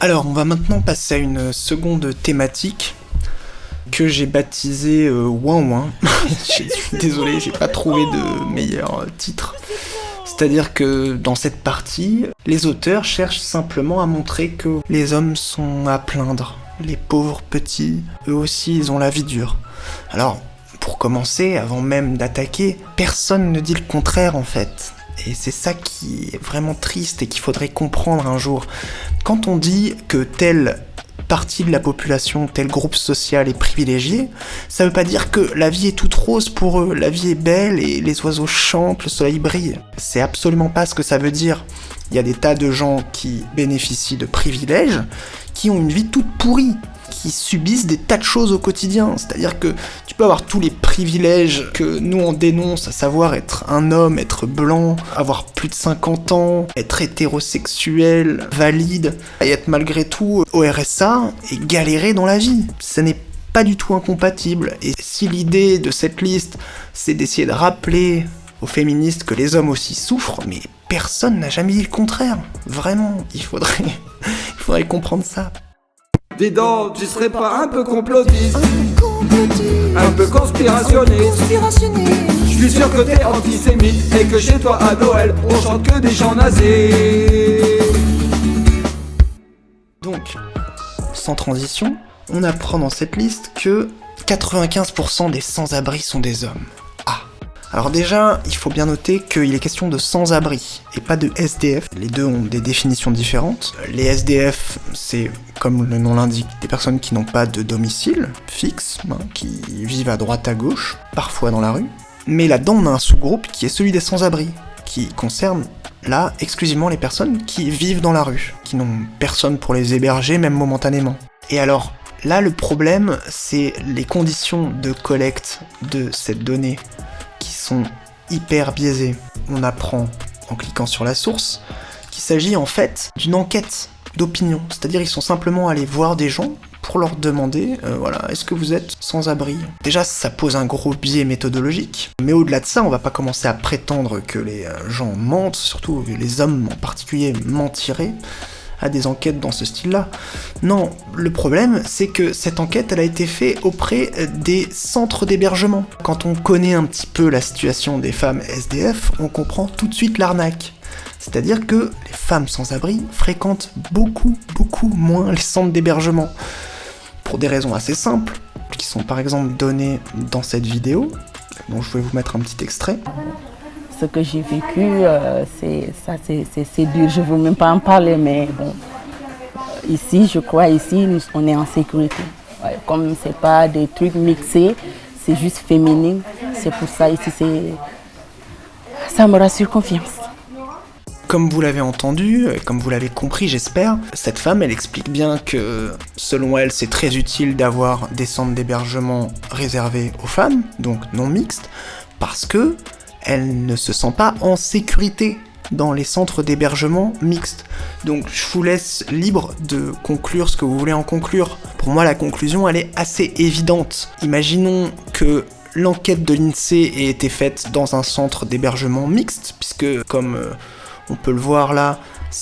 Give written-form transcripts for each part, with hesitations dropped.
Alors, on va maintenant passer à une seconde thématique que j'ai baptisée Ouin Ouin. Je suis désolé, j'ai pas trouvé de meilleur titre. C'est-à-dire que dans cette partie, les auteurs cherchent simplement à montrer que les hommes sont à plaindre. Les pauvres petits, eux aussi, ils ont la vie dure. Alors, pour commencer, avant même d'attaquer, personne ne dit le contraire en fait. Et c'est ça qui est vraiment triste et qu'il faudrait comprendre un jour. Quand on dit que telle partie de la population, tel groupe social est privilégié, ça veut pas dire que la vie est toute rose pour eux, la vie est belle et les oiseaux chantent, le soleil brille. C'est absolument pas ce que ça veut dire. Il y a des tas de gens qui bénéficient de privilèges, qui ont une vie toute pourrie, qui subissent des tas de choses au quotidien. C'est-à-dire que tu peux avoir tous les privilèges que nous on dénonce, à savoir être un homme, être blanc, avoir plus de 50 ans, être hétérosexuel, valide, et être malgré tout au RSA et galérer dans la vie. Ce n'est pas du tout incompatible. Et si l'idée de cette liste, c'est d'essayer de rappeler aux féministes que les hommes aussi souffrent, mais personne n'a jamais dit le contraire. Vraiment, il faudrait comprendre ça. Dis donc, tu serais pas un peu complotiste, un peu conspirationniste. Je suis sûr que t'es antisémite et que chez toi à Noël on chante que des chants nazis. Donc, sans transition, on apprend dans cette liste que 95% des sans-abri sont des hommes. Alors déjà, il faut bien noter qu'il est question de sans-abri, et pas de SDF. Les deux ont des définitions différentes. Les SDF, c'est, comme le nom l'indique, des personnes qui n'ont pas de domicile fixe, qui vivent à droite à gauche, parfois dans la rue. Mais là-dedans, on a un sous-groupe qui est celui des sans-abri, qui concerne, là, exclusivement les personnes qui vivent dans la rue, qui n'ont personne pour les héberger, même momentanément. Et alors, là, le problème, c'est les conditions de collecte de cette donnée, qui sont hyper biaisés. On apprend, en cliquant sur la source, qu'il s'agit en fait d'une enquête d'opinion. C'est-à-dire ils sont simplement allés voir des gens pour leur demander, est-ce que vous êtes sans abri ? Déjà, ça pose un gros biais méthodologique. Mais au-delà de ça, on va pas commencer à prétendre que les gens mentent, surtout les hommes en particulier mentiraient à des enquêtes dans ce style-là. Non, le problème, c'est que cette enquête, elle a été faite auprès des centres d'hébergement. Quand on connaît un petit peu la situation des femmes SDF, on comprend tout de suite l'arnaque. C'est-à-dire que les femmes sans-abri fréquentent beaucoup moins les centres d'hébergement. Pour des raisons assez simples, qui sont par exemple données dans cette vidéo, dont je vais vous mettre un petit extrait. Ce que j'ai vécu, c'est dur, je ne veux même pas en parler, mais bon, ici, je crois, on est en sécurité. Ouais, comme ce n'est pas des trucs mixés, c'est juste féminin, c'est pour ça, ici, ça me rassure confiance. Comme vous l'avez entendu, comme vous l'avez compris, j'espère, cette femme, elle explique bien que, selon elle, c'est très utile d'avoir des centres d'hébergement réservés aux femmes, donc non mixtes, parce que elle ne se sent pas en sécurité dans les centres d'hébergement mixtes. Donc je vous laisse libre de conclure ce que vous voulez en conclure. Pour moi, la conclusion, elle est assez évidente. Imaginons que l'enquête de l'INSEE ait été faite dans un centre d'hébergement mixte, puisque, comme on peut le voir là,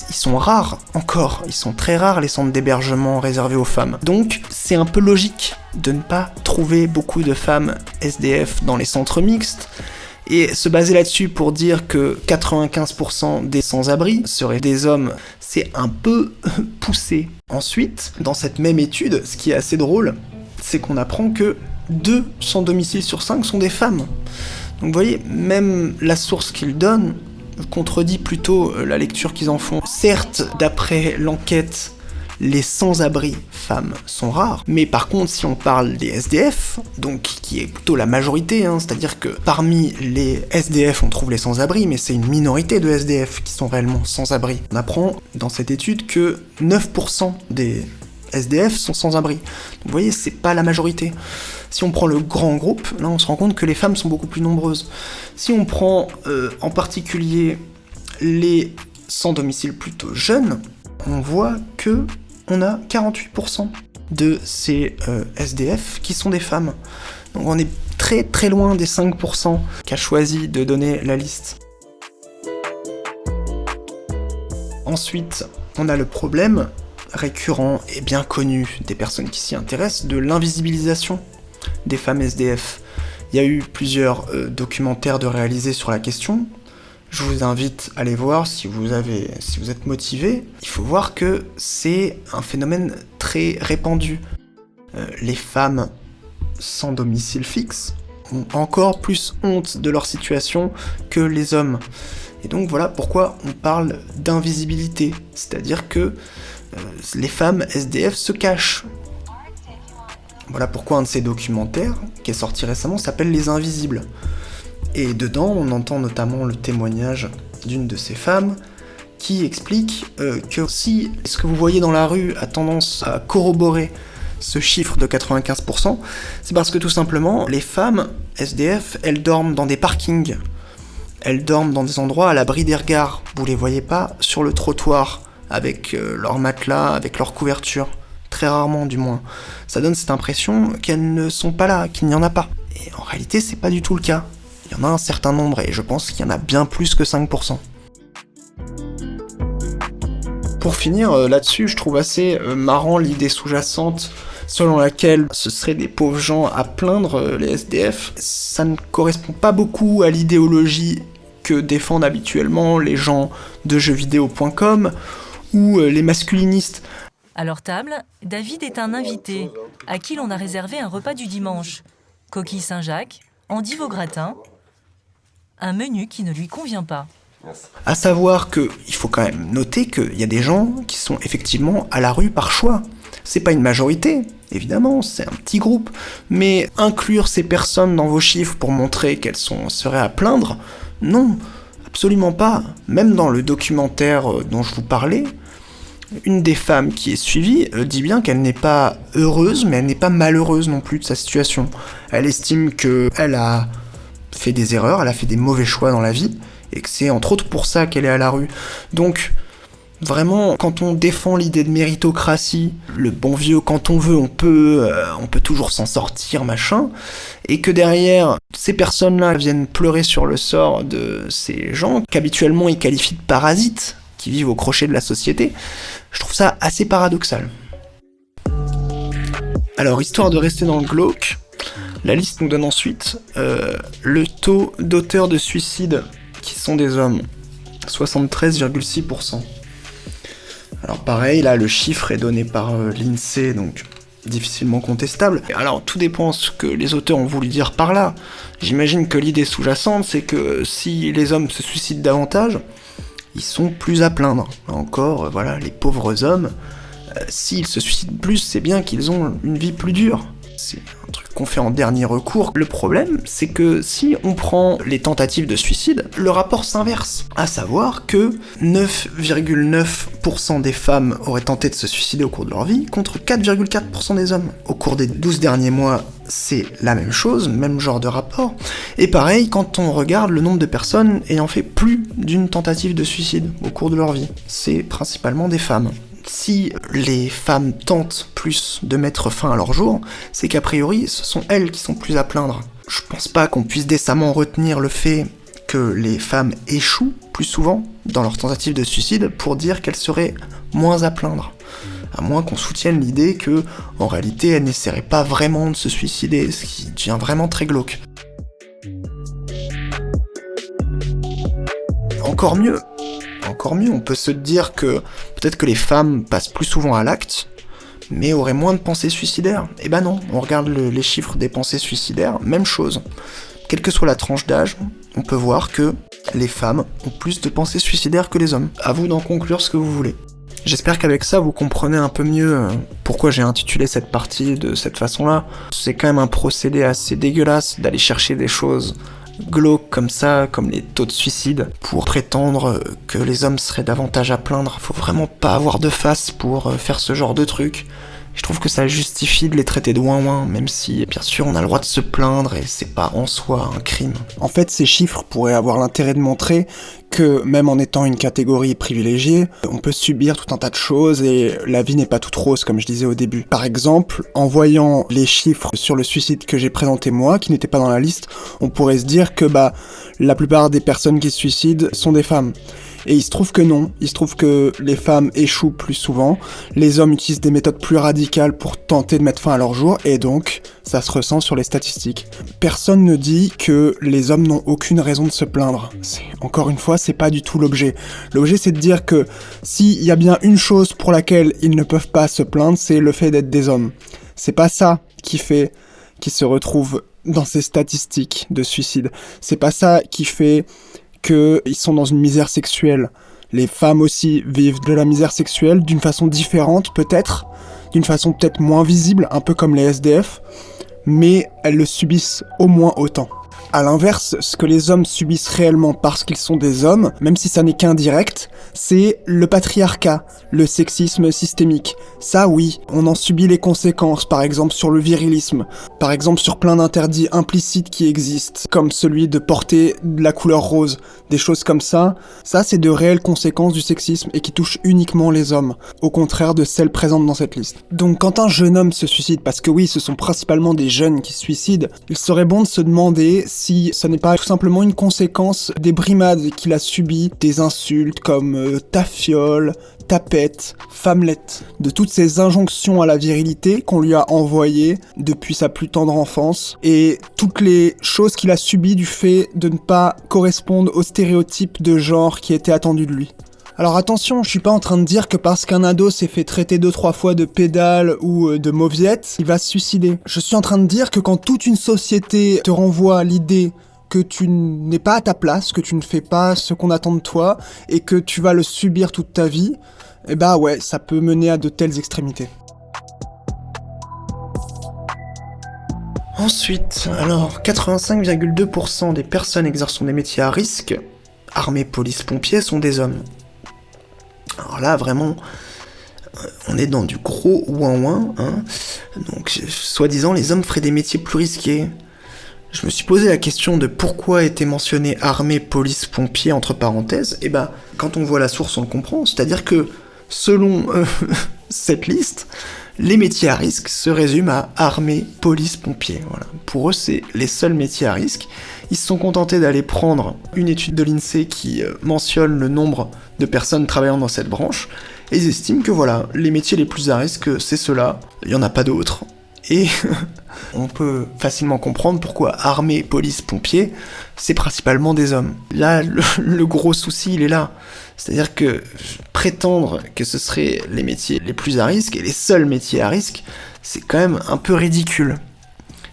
ils sont rares encore, ils sont très rares les centres d'hébergement réservés aux femmes. Donc c'est un peu logique de ne pas trouver beaucoup de femmes SDF dans les centres mixtes, et se baser là-dessus pour dire que 95% des sans-abri seraient des hommes, c'est un peu poussé. Ensuite, dans cette même étude, ce qui est assez drôle, c'est qu'on apprend que 2 sans domicile sur 5 sont des femmes. Donc vous voyez, même la source qu'ils donnent contredit plutôt la lecture qu'ils en font. Certes, d'après l'enquête, les sans-abri femmes sont rares, mais par contre, si on parle des SDF, donc qui est plutôt la majorité, c'est-à-dire que parmi les SDF, on trouve les sans-abri, mais c'est une minorité de SDF qui sont réellement sans-abri. On apprend dans cette étude que 9% des SDF sont sans-abri. Donc vous voyez, c'est pas la majorité. Si on prend le grand groupe, là on se rend compte que les femmes sont beaucoup plus nombreuses. Si on prend en particulier les sans domicile plutôt jeunes, on voit que on a 48% de ces SDF qui sont des femmes. Donc on est très loin des 5% qu'a choisi de donner la liste. Ensuite, on a le problème, récurrent et bien connu des personnes qui s'y intéressent de l'invisibilisation des femmes SDF. Il y a eu plusieurs documentaires de réalisés sur la question. Je vous invite à les voir si vous êtes motivé. Il faut voir que c'est un phénomène très répandu. Les femmes sans domicile fixe ont encore plus honte de leur situation que les hommes. Et donc voilà pourquoi on parle d'invisibilité, c'est-à-dire que les femmes SDF se cachent. Voilà pourquoi un de ces documentaires, qui est sorti récemment, s'appelle Les Invisibles. Et dedans, on entend notamment le témoignage d'une de ces femmes qui explique que si ce que vous voyez dans la rue a tendance à corroborer ce chiffre de 95%, c'est parce que tout simplement, les femmes SDF, elles dorment dans des parkings. Elles dorment dans des endroits à l'abri des regards. Vous les voyez pas sur le trottoir, avec leur matelas, avec leur couverture. Très rarement, du moins. Ça donne cette impression qu'elles ne sont pas là, qu'il n'y en a pas. Et en réalité, c'est pas du tout le cas. Il y en a un certain nombre, et je pense qu'il y en a bien plus que 5%. Pour finir, là-dessus, je trouve assez marrant l'idée sous-jacente selon laquelle ce seraient des pauvres gens à plaindre, les SDF. Ça ne correspond pas beaucoup à l'idéologie que défendent habituellement les gens de jeuxvideo.com ou les masculinistes. À leur table, David est un invité, à qui l'on a réservé un repas du dimanche. Coquille Saint-Jacques, endive au gratin, un menu qui ne lui convient pas. À savoir qu'il faut quand même noter qu'il y a des gens qui sont effectivement à la rue par choix. C'est pas une majorité, évidemment, c'est un petit groupe, mais inclure ces personnes dans vos chiffres pour montrer qu'elles seraient à plaindre, non, absolument pas. Même dans le documentaire dont je vous parlais, une des femmes qui est suivie dit bien qu'elle n'est pas heureuse, mais elle n'est pas malheureuse non plus de sa situation. Elle estime qu'elle a fait des erreurs, elle a fait des mauvais choix dans la vie, et que c'est entre autres pour ça qu'elle est à la rue. Donc, vraiment, quand on défend l'idée de méritocratie, le bon vieux quand on veut, on peut toujours s'en sortir, machin, et que derrière, ces personnes-là viennent pleurer sur le sort de ces gens qu'habituellement ils qualifient de parasites, qui vivent au crochet de la société, je trouve ça assez paradoxal. Alors, histoire de rester dans le glauque, la liste nous donne ensuite le taux d'auteurs de suicide qui sont des hommes, 73,6%. Alors pareil, là le chiffre est donné par l'INSEE, donc difficilement contestable. Alors tout dépend ce que les auteurs ont voulu dire par là. J'imagine que l'idée sous-jacente, c'est que si les hommes se suicident davantage, ils sont plus à plaindre. Encore, voilà, les pauvres hommes, s'ils se suicident plus, c'est bien qu'ils ont une vie plus dure. C'est un truc qu'on fait en dernier recours. Le problème, c'est que si on prend les tentatives de suicide, le rapport s'inverse. À savoir que 9,9% des femmes auraient tenté de se suicider au cours de leur vie, contre 4,4% des hommes. Au cours des 12 derniers mois, c'est la même chose, même genre de rapport. Et pareil, quand on regarde le nombre de personnes ayant fait plus d'une tentative de suicide au cours de leur vie, c'est principalement des femmes. Si les femmes tentent plus de mettre fin à leur jour, c'est qu'a priori, ce sont elles qui sont plus à plaindre. Je pense pas qu'on puisse décemment retenir le fait que les femmes échouent plus souvent dans leur tentative de suicide pour dire qu'elles seraient moins à plaindre. À moins qu'on soutienne l'idée que, en réalité, elles n'essaieraient pas vraiment de se suicider, ce qui devient vraiment très glauque. Encore mieux, on peut se dire que peut-être que les femmes passent plus souvent à l'acte, mais auraient moins de pensées suicidaires. Eh ben non, on regarde les chiffres des pensées suicidaires, même chose. Quelle que soit la tranche d'âge, on peut voir que les femmes ont plus de pensées suicidaires que les hommes. À vous d'en conclure ce que vous voulez. J'espère qu'avec ça, vous comprenez un peu mieux pourquoi j'ai intitulé cette partie de cette façon-là. C'est quand même un procédé assez dégueulasse d'aller chercher des choses glauques comme ça, comme les taux de suicide, pour prétendre que les hommes seraient davantage à plaindre. Faut vraiment pas avoir de face pour faire ce genre de truc. Je trouve que ça justifie de les traiter de ouin-ouin, même si, bien sûr, on a le droit de se plaindre et c'est pas en soi un crime. En fait, ces chiffres pourraient avoir l'intérêt de montrer que, même en étant une catégorie privilégiée, on peut subir tout un tas de choses et la vie n'est pas toute rose, comme je disais au début. Par exemple, en voyant les chiffres sur le suicide que j'ai présenté moi, qui n'étaient pas dans la liste, on pourrait se dire que, la plupart des personnes qui se suicident sont des femmes. Et il se trouve que non, il se trouve que les femmes échouent plus souvent, les hommes utilisent des méthodes plus radicales pour tenter de mettre fin à leur jour, et donc ça se ressent sur les statistiques. Personne ne dit que les hommes n'ont aucune raison de se plaindre. Encore une fois, c'est pas du tout l'objet. L'objet, c'est de dire que s'il y a bien une chose pour laquelle ils ne peuvent pas se plaindre, c'est le fait d'être des hommes. C'est pas ça qui fait qu'ils se retrouvent dans ces statistiques de suicide. C'est pas ça qui fait qu'ils sont dans une misère sexuelle. Les femmes aussi vivent de la misère sexuelle d'une façon différente peut-être, d'une façon peut-être moins visible, un peu comme les SDF, mais elles le subissent au moins autant. À l'inverse, ce que les hommes subissent réellement parce qu'ils sont des hommes, même si ça n'est qu'indirect, c'est le patriarcat, le sexisme systémique. Ça oui, on en subit les conséquences, par exemple sur le virilisme, par exemple sur plein d'interdits implicites qui existent, comme celui de porter de la couleur rose, des choses comme ça. Ça c'est de réelles conséquences du sexisme et qui touchent uniquement les hommes, au contraire de celles présentes dans cette liste. Donc quand un jeune homme se suicide, parce que oui, ce sont principalement des jeunes qui se suicident, il serait bon de se demander si ce n'est pas tout simplement une conséquence des brimades qu'il a subies, des insultes comme ta fiole, tapette, femmelette, de toutes ces injonctions à la virilité qu'on lui a envoyées depuis sa plus tendre enfance, et toutes les choses qu'il a subies du fait de ne pas correspondre aux stéréotypes de genre qui étaient attendus de lui. Alors attention, je suis pas en train de dire que parce qu'un ado s'est fait traiter 2-3 fois de pédale ou de mauviette, il va se suicider. Je suis en train de dire que quand toute une société te renvoie l'idée que tu n'es pas à ta place, que tu ne fais pas ce qu'on attend de toi, et que tu vas le subir toute ta vie, eh bah ouais, ça peut mener à de telles extrémités. Ensuite, alors 85,2% des personnes exerçant des métiers à risque, armée, police, pompiers, sont des hommes. Alors là, vraiment, on est dans du gros ouin-ouin, hein. Donc, soi-disant, les hommes feraient des métiers plus risqués. Je me suis posé la question de pourquoi était mentionné armée, police, pompiers, entre parenthèses. Et bah, quand on voit la source, on le comprend. C'est-à-dire que, selon cette liste, les métiers à risque se résument à armée, police, pompiers. Voilà. Pour eux, c'est les seuls métiers à risque. Ils se sont contentés d'aller prendre une étude de l'INSEE qui mentionne le nombre de personnes travaillant dans cette branche, et ils estiment que voilà, les métiers les plus à risque, c'est ceux-là, il n'y en a pas d'autres. Et on peut facilement comprendre pourquoi armée, police, pompiers, c'est principalement des hommes. Là, le gros souci, il est là. C'est-à-dire que prétendre que ce seraient les métiers les plus à risque, et les seuls métiers à risque, c'est quand même un peu ridicule.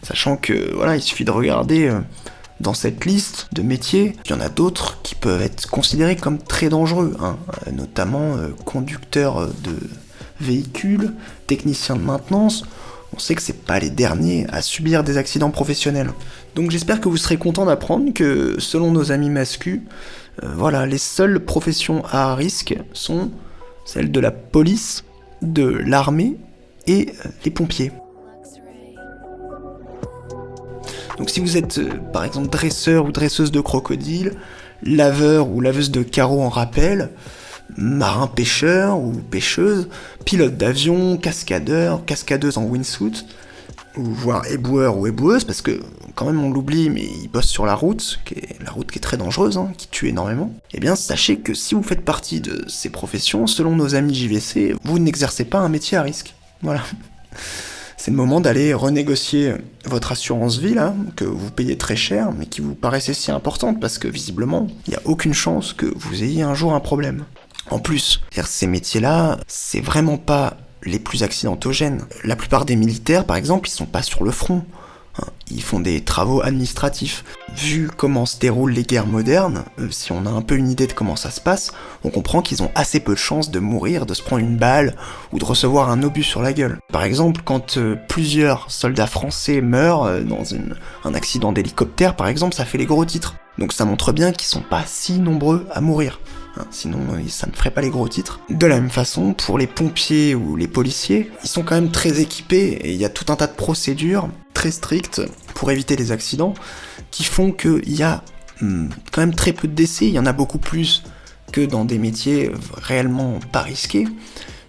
Sachant que, voilà, il suffit de regarder dans cette liste de métiers, il y en a d'autres qui peuvent être considérés comme très dangereux, hein, notamment conducteurs de véhicules, techniciens de maintenance. On sait que c'est pas les derniers à subir des accidents professionnels. Donc j'espère que vous serez contents d'apprendre que, selon nos amis mascus, voilà, les seules professions à risque sont celles de la police, de l'armée et les pompiers. Donc si vous êtes par exemple dresseur ou dresseuse de crocodile, laveur ou laveuse de carreaux en rappel, marin pêcheur ou pêcheuse, pilote d'avion, cascadeur, cascadeuse en wingsuit, ou voire éboueur ou éboueuse, parce que quand même on l'oublie, mais ils bossent sur la route qui est très dangereuse, hein, qui tue énormément. Eh bien sachez que si vous faites partie de ces professions, selon nos amis JVC, vous n'exercez pas un métier à risque. Voilà. C'est le moment d'aller renégocier votre assurance vie, là, que vous payez très cher, mais qui vous paraissait si importante, parce que visiblement, il n'y a aucune chance que vous ayez un jour un problème. En plus, ces métiers-là, c'est vraiment pas les plus accidentogènes. La plupart des militaires, par exemple, ils sont pas sur le front. Ils font des travaux administratifs. Vu comment se déroulent les guerres modernes, si on a un peu une idée de comment ça se passe, on comprend qu'ils ont assez peu de chances de mourir, de se prendre une balle, ou de recevoir un obus sur la gueule. Par exemple, quand plusieurs soldats français meurent dans un accident d'hélicoptère, par exemple, ça fait les gros titres. Donc ça montre bien qu'ils sont pas si nombreux à mourir. Sinon, ça ne ferait pas les gros titres. De la même façon, pour les pompiers ou les policiers, ils sont quand même très équipés, et il y a tout un tas de procédures très strictes pour éviter les accidents, qui font qu'il y a quand même très peu de décès. Il y en a beaucoup plus que dans des métiers réellement pas risqués,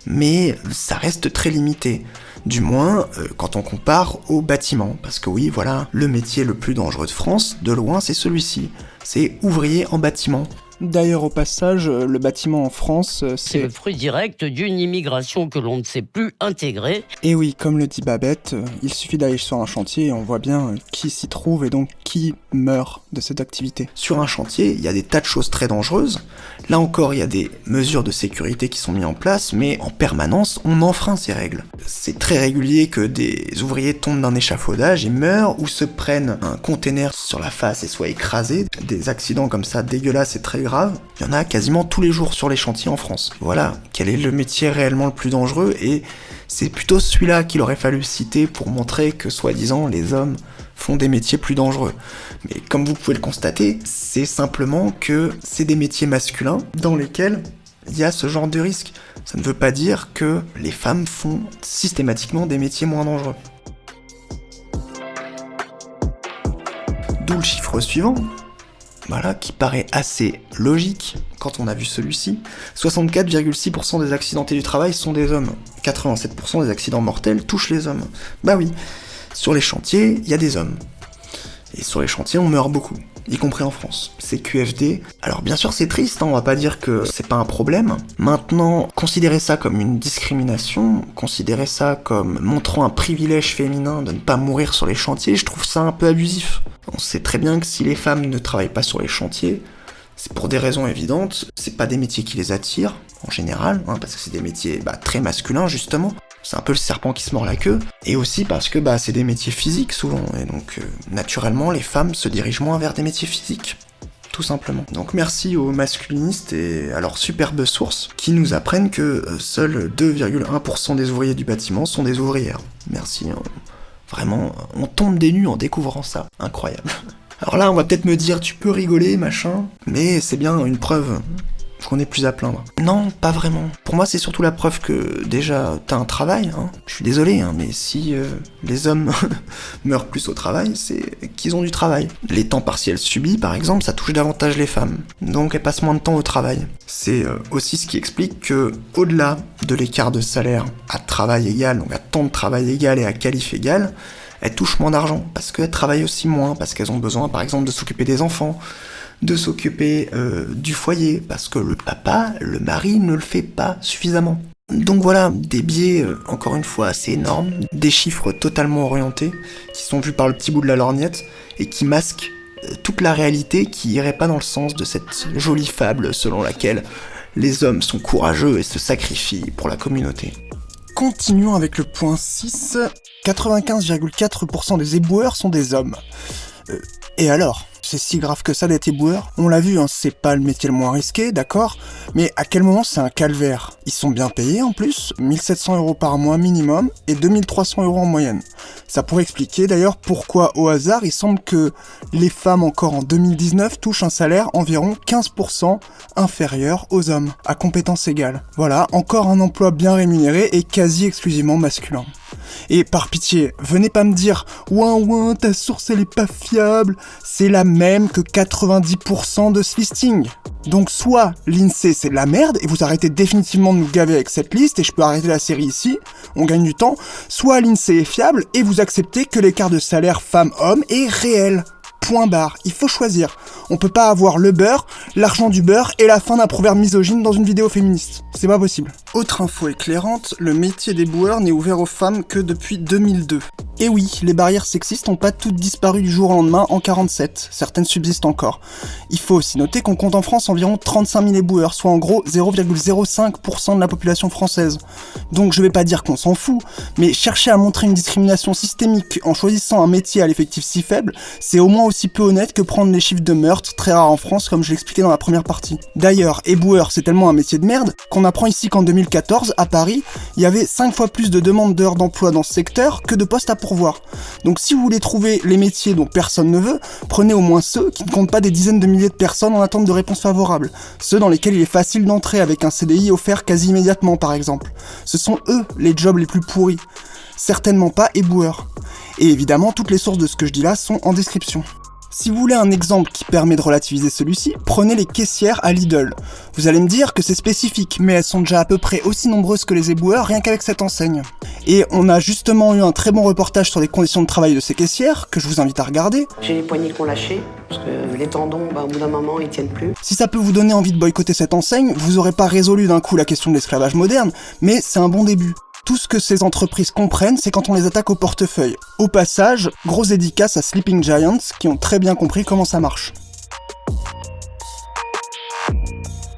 mais ça reste très limité. Du moins, quand on compare au bâtiment. Parce que oui, voilà, le métier le plus dangereux de France, de loin, c'est celui-ci. C'est ouvrier en bâtiment. D'ailleurs, au passage, le bâtiment en France, C'est le fruit direct d'une immigration que l'on ne sait plus intégrer. Et oui, comme le dit Babette, il suffit d'aller sur un chantier et on voit bien qui s'y trouve et donc qui meurt de cette activité. Sur un chantier, il y a des tas de choses très dangereuses. Là encore, il y a des mesures de sécurité qui sont mises en place, mais en permanence, on enfreint ces règles. C'est très régulier que des ouvriers tombent d'un échafaudage et meurent ou se prennent un container sur la face et soient écrasés. Des accidents comme ça dégueulasses et très graves, il y en a quasiment tous les jours sur les chantiers en France. Voilà, quel est le métier réellement le plus dangereux, et c'est plutôt celui-là qu'il aurait fallu citer pour montrer que, soi-disant, les hommes font des métiers plus dangereux. Mais comme vous pouvez le constater, c'est simplement que c'est des métiers masculins dans lesquels il y a ce genre de risque. Ça ne veut pas dire que les femmes font systématiquement des métiers moins dangereux. D'où le chiffre suivant, voilà, qui paraît assez logique quand on a vu celui-ci. 64,6% des accidentés du travail sont des hommes. 87% des accidents mortels touchent les hommes. Bah oui, sur les chantiers, il y a des hommes. Et sur les chantiers, on meurt beaucoup, y compris en France. C'est QFD. Alors bien sûr, c'est triste, hein, on va pas dire que c'est pas un problème. Maintenant, considérer ça comme une discrimination, considérer ça comme montrant un privilège féminin de ne pas mourir sur les chantiers, je trouve ça un peu abusif. On sait très bien que si les femmes ne travaillent pas sur les chantiers, c'est pour des raisons évidentes, c'est pas des métiers qui les attirent, en général, hein, parce que c'est des métiers très masculins, justement. C'est un peu le serpent qui se mord la queue, et aussi parce que c'est des métiers physiques souvent, et donc naturellement les femmes se dirigent moins vers des métiers physiques, tout simplement. Donc merci aux masculinistes et à leurs superbes sources qui nous apprennent que seuls 2,1% des ouvriers du bâtiment sont des ouvrières. Merci, vraiment, on tombe des nues en découvrant ça, incroyable. Alors là on va peut-être me dire tu peux rigoler machin, mais c'est bien une preuve qu'on est plus à plaindre. Non, pas vraiment. Pour moi, c'est surtout la preuve que, déjà, t'as un travail, hein. Je suis désolé, hein, mais si les hommes meurent plus au travail, c'est qu'ils ont du travail. Les temps partiels subis, par exemple, ça touche davantage les femmes. Donc, elles passent moins de temps au travail. C'est aussi ce qui explique que, au-delà de l'écart de salaire à travail égal, donc à temps de travail égal et à qualif égal, elles touchent moins d'argent, parce qu'elles travaillent aussi moins, parce qu'elles ont besoin, par exemple, de s'occuper des enfants, de s'occuper du foyer, parce que le papa, le mari, ne le fait pas suffisamment. Donc voilà, des biais, encore une fois, assez énormes, des chiffres totalement orientés, qui sont vus par le petit bout de la lorgnette, et qui masquent toute la réalité qui irait pas dans le sens de cette jolie fable selon laquelle les hommes sont courageux et se sacrifient pour la communauté. Continuons avec le point 6, 95,4% des éboueurs sont des hommes. Et alors ? C'est si grave que ça d'être éboueur? On l'a vu, hein, c'est pas le métier le moins risqué, d'accord? Mais à quel moment c'est un calvaire? Ils sont bien payés en plus, 1700 € par mois minimum et 2300 € en moyenne. Ça pourrait expliquer d'ailleurs pourquoi au hasard il semble que les femmes encore en 2019 touchent un salaire environ 15% inférieur aux hommes, à compétences égales. Voilà, encore un emploi bien rémunéré et quasi exclusivement masculin. Et par pitié, venez pas me dire « Ouin, ta source elle est pas fiable », c'est la même que 90% de ce listing. Donc soit l'INSEE c'est de la merde et vous arrêtez définitivement de nous gaver avec cette liste et je peux arrêter la série ici, on gagne du temps, soit l'INSEE est fiable et vous acceptez que l'écart de salaire femmes-hommes est réel. Point barre, il faut choisir. On peut pas avoir le beurre, l'argent du beurre et la fin d'un proverbe misogyne dans une vidéo féministe. C'est pas possible. Autre info éclairante, le métier d'éboueur n'est ouvert aux femmes que depuis 2002. Et oui, les barrières sexistes n'ont pas toutes disparu du jour au lendemain en 47, certaines subsistent encore. Il faut aussi noter qu'on compte en France environ 35 000 éboueurs, soit en gros 0,05% de la population française. Donc je vais pas dire qu'on s'en fout, mais chercher à montrer une discrimination systémique en choisissant un métier à l'effectif si faible, c'est au moins aussi peu honnête que prendre les chiffres de meurtres très rares en France comme je l'expliquais dans la première partie. D'ailleurs, éboueur c'est tellement un métier de merde qu'on apprend ici qu'en 2014, à Paris, il y avait 5 fois plus de demandes d'heures d'emploi dans ce secteur que de postes à pourvoir. Donc si vous voulez trouver les métiers dont personne ne veut, prenez au moins ceux qui ne comptent pas des dizaines de milliers de personnes en attente de réponses favorables. Ceux dans lesquels il est facile d'entrer avec un CDI offert quasi immédiatement par exemple. Ce sont eux les jobs les plus pourris. Certainement pas éboueurs. Et évidemment, toutes les sources de ce que je dis là sont en description. Si vous voulez un exemple qui permet de relativiser celui-ci, prenez les caissières à Lidl. Vous allez me dire que c'est spécifique, mais elles sont déjà à peu près aussi nombreuses que les éboueurs, rien qu'avec cette enseigne. Et on a justement eu un très bon reportage sur les conditions de travail de ces caissières, que je vous invite à regarder. J'ai les poignets qui ont lâché, parce que les tendons, au bout d'un moment, ils tiennent plus. Si ça peut vous donner envie de boycotter cette enseigne, vous aurez pas résolu d'un coup la question de l'esclavage moderne, mais c'est un bon début. Tout ce que ces entreprises comprennent, c'est quand on les attaque au portefeuille. Au passage, grosse dédicace à Sleeping Giants, qui ont très bien compris comment ça marche.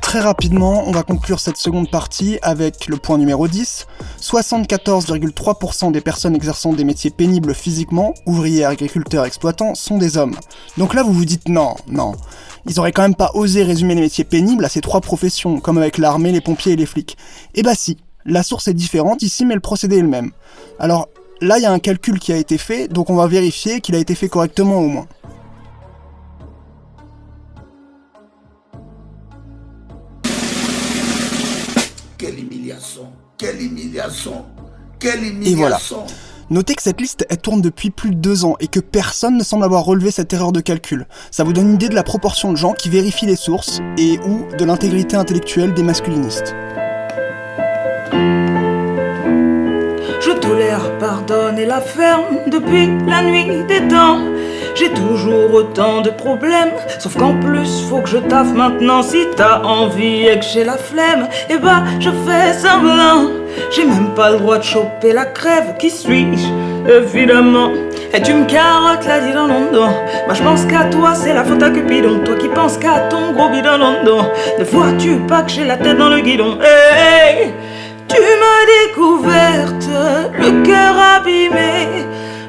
Très rapidement, on va conclure cette seconde partie avec le point numéro 10. 74,3% des personnes exerçant des métiers pénibles physiquement, ouvriers, agriculteurs, exploitants, sont des hommes. Donc là, vous vous dites non. Ils auraient quand même pas osé résumer les métiers pénibles à ces 3 professions, comme avec l'armée, les pompiers et les flics. Eh bah si. La source est différente ici, mais le procédé est le même. Alors là, il y a un calcul qui a été fait, donc on va vérifier qu'il a été fait correctement au moins. Quelle humiliation! Quelle humiliation! Quelle humiliation! Et voilà. Notez que cette liste, elle tourne depuis plus de 2 ans et que personne ne semble avoir relevé cette erreur de calcul. Ça vous donne une idée de la proportion de gens qui vérifient les sources et ou de l'intégrité intellectuelle des masculinistes. Je tolère, pardonne et la ferme depuis la nuit des temps. J'ai toujours autant de problèmes, sauf qu'en plus faut que je taffe maintenant. Si t'as envie et que j'ai la flemme, eh bah je fais semblant. J'ai même pas le droit de choper la crève, qui suis-je, évidemment. Et tu me carottes la dit dans l'ondon. Moi je pense qu'à toi c'est la faute à Cupidon. Toi qui penses qu'à ton gros bidon l'ondon. Ne vois-tu pas que j'ai la tête dans le guidon? Hey, tu m'as découverte, le cœur abîmé.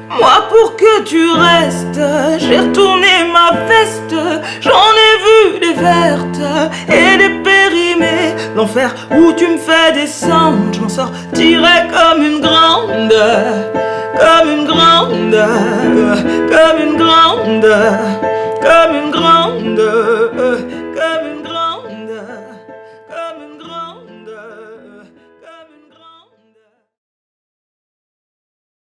Moi pour que tu restes, j'ai retourné ma veste. J'en ai vu des vertes et des périmées. L'enfer où tu me fais descendre, je m'en sortirai comme une grande. Comme une grande, comme une grande, comme une grande.